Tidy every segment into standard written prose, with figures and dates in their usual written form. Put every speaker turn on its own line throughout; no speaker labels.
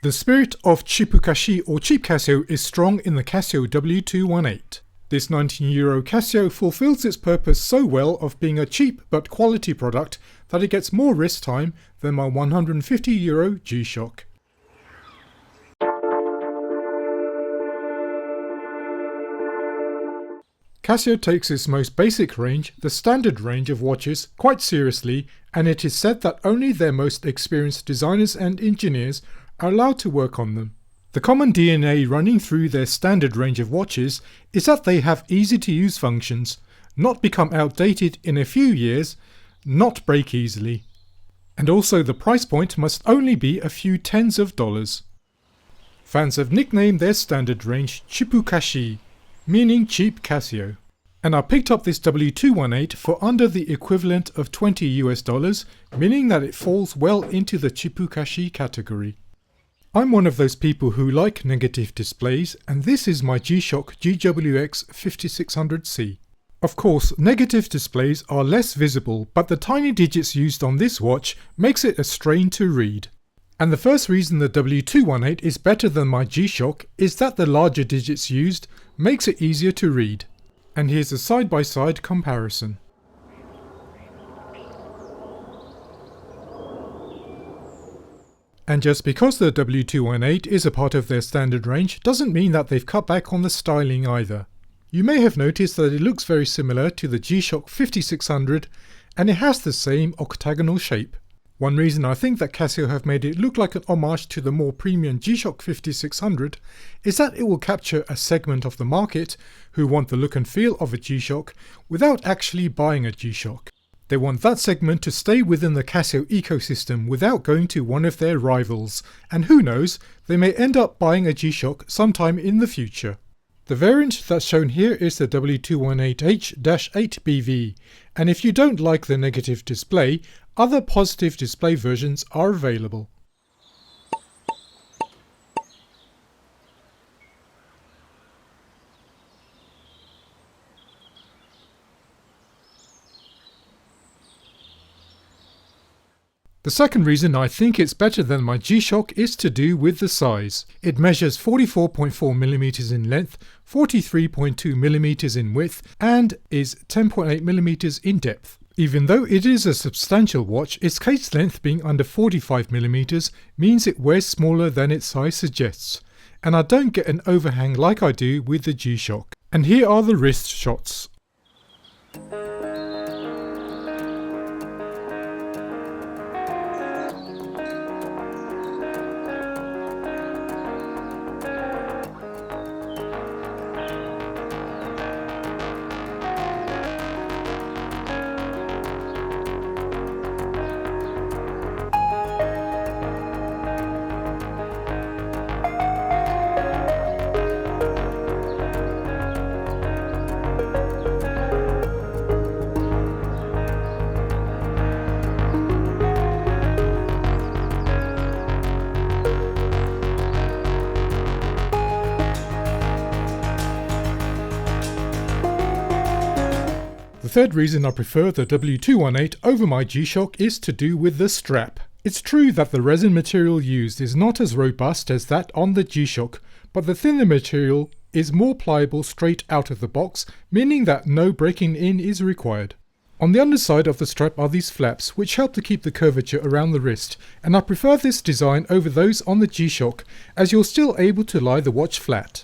The spirit of Chipukashi or cheap Casio is strong in the Casio W218. This €19 Casio fulfills its purpose so well of being a cheap but quality product that it gets more wrist time than my €150 G-Shock. Casio takes its most basic range, the standard range of watches, quite seriously, and it is said that only their most experienced designers and engineers are allowed to work on them. The common DNA running through their standard range of watches is that they have easy to use functions, not become outdated in a few years, not break easily. And also the price point must only be a few tens of dollars. Fans have nicknamed their standard range Chipukashi, meaning cheap Casio. And I picked up this W218 for under the equivalent of $20 meaning that it falls well into the Chipukashi category. I'm one of those people who like negative displays, and this is my G-Shock GWX 5600C. Of course, negative displays are less visible, but the tiny digits used on this watch makes it a strain to read. And the first reason the W218 is better than my G-Shock is that the larger digits used makes it easier to read. And here's a side-by-side comparison. And just because the W218 is a part of their standard range doesn't mean that they've cut back on the styling either. You may have noticed that it looks very similar to the G-Shock 5600 and it has the same octagonal shape. One reason I think that Casio have made it look like an homage to the more premium G-Shock 5600 is that it will capture a segment of the market who want the look and feel of a G-Shock without actually buying a G-Shock. They want that segment to stay within the Casio ecosystem without going to one of their rivals, and who knows, they may end up buying a G-Shock sometime in the future. The variant that's shown here is the W218H-8BV, and if you don't like the negative display, other positive display versions are available. The second reason I think it's better than my G-Shock is to do with the size. It measures 44.4mm in length, 43.2mm in width, and is 10.8mm in depth. Even though it is a substantial watch, its case length being under 45mm means it wears smaller than its size suggests, and I don't get an overhang like I do with the G-Shock. And here are the wrist shots. The third reason I prefer the W218 over my G-Shock is to do with the strap. It's true that the resin material used is not as robust as that on the G-Shock, but the thinner material is more pliable straight out of the box, meaning that no breaking in is required. On the underside of the strap are these flaps, which help to keep the curvature around the wrist, and I prefer this design over those on the G-Shock, as you're still able to lie the watch flat.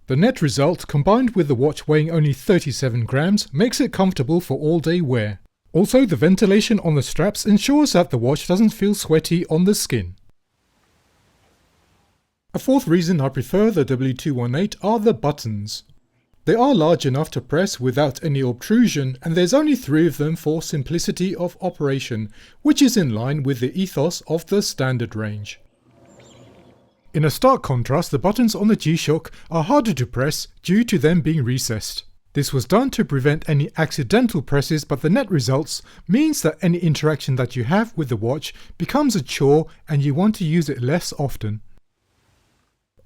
The net result, combined with the watch weighing only 37 grams, makes it comfortable for all-day wear. Also, the ventilation on the straps ensures that the watch doesn't feel sweaty on the skin. A fourth reason I prefer the W218 are the buttons. They are large enough to press without any obtrusion, and there's only 3 of them for simplicity of operation, which is in line with the ethos of the standard range. In a stark contrast, the buttons on the G-Shock are harder to press due to them being recessed. This was done to prevent any accidental presses, but the net results means that any interaction that you have with the watch becomes a chore and you want to use it less often.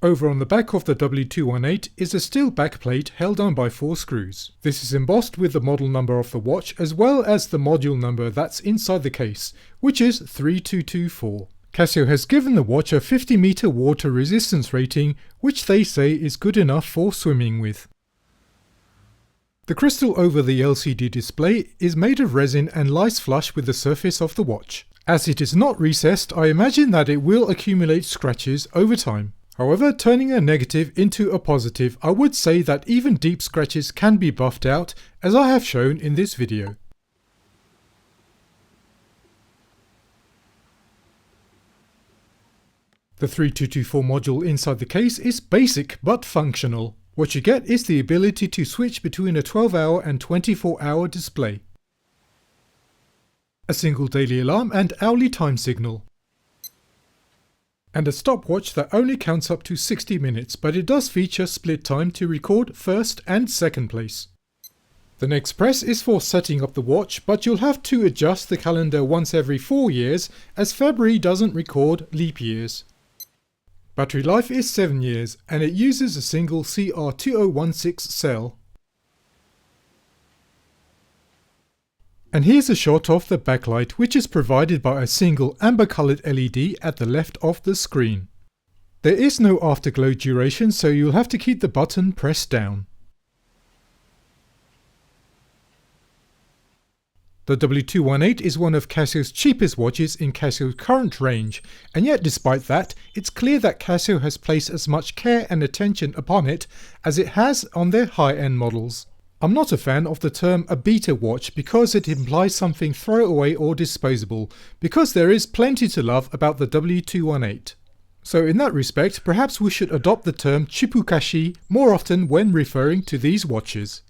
Over on the back of the W218 is a steel backplate held on by 4 screws. This is embossed with the model number of the watch as well as the module number that's inside the case, which is 3224. Casio has given the watch a 50-meter water resistance rating, which they say is good enough for swimming with. The crystal over the LCD display is made of resin and lies flush with the surface of the watch. As it is not recessed, I imagine that it will accumulate scratches over time. However, turning a negative into a positive, I would say that even deep scratches can be buffed out, as I have shown in this video. The 3224 module inside the case is basic but functional. What you get is the ability to switch between a 12-hour and 24-hour display, a single daily alarm and hourly time signal, and a stopwatch that only counts up to 60 minutes, but it does feature split time to record first and second place. The next press is for setting up the watch, but you'll have to adjust the calendar once every 4 years, as February doesn't record leap years. Battery life is 7 years, and it uses a single CR2016 cell. And here's a shot of the backlight, which is provided by a single amber-coloured LED at the left of the screen. There is no afterglow duration, so you'll have to keep the button pressed down. The W218 is one of Casio's cheapest watches in Casio's current range, and yet despite that, it's clear that Casio has placed as much care and attention upon it as it has on their high-end models. I'm not a fan of the term a beta watch because it implies something throwaway or disposable, because there is plenty to love about the W218. So in that respect, perhaps we should adopt the term Chipukashi more often when referring to these watches.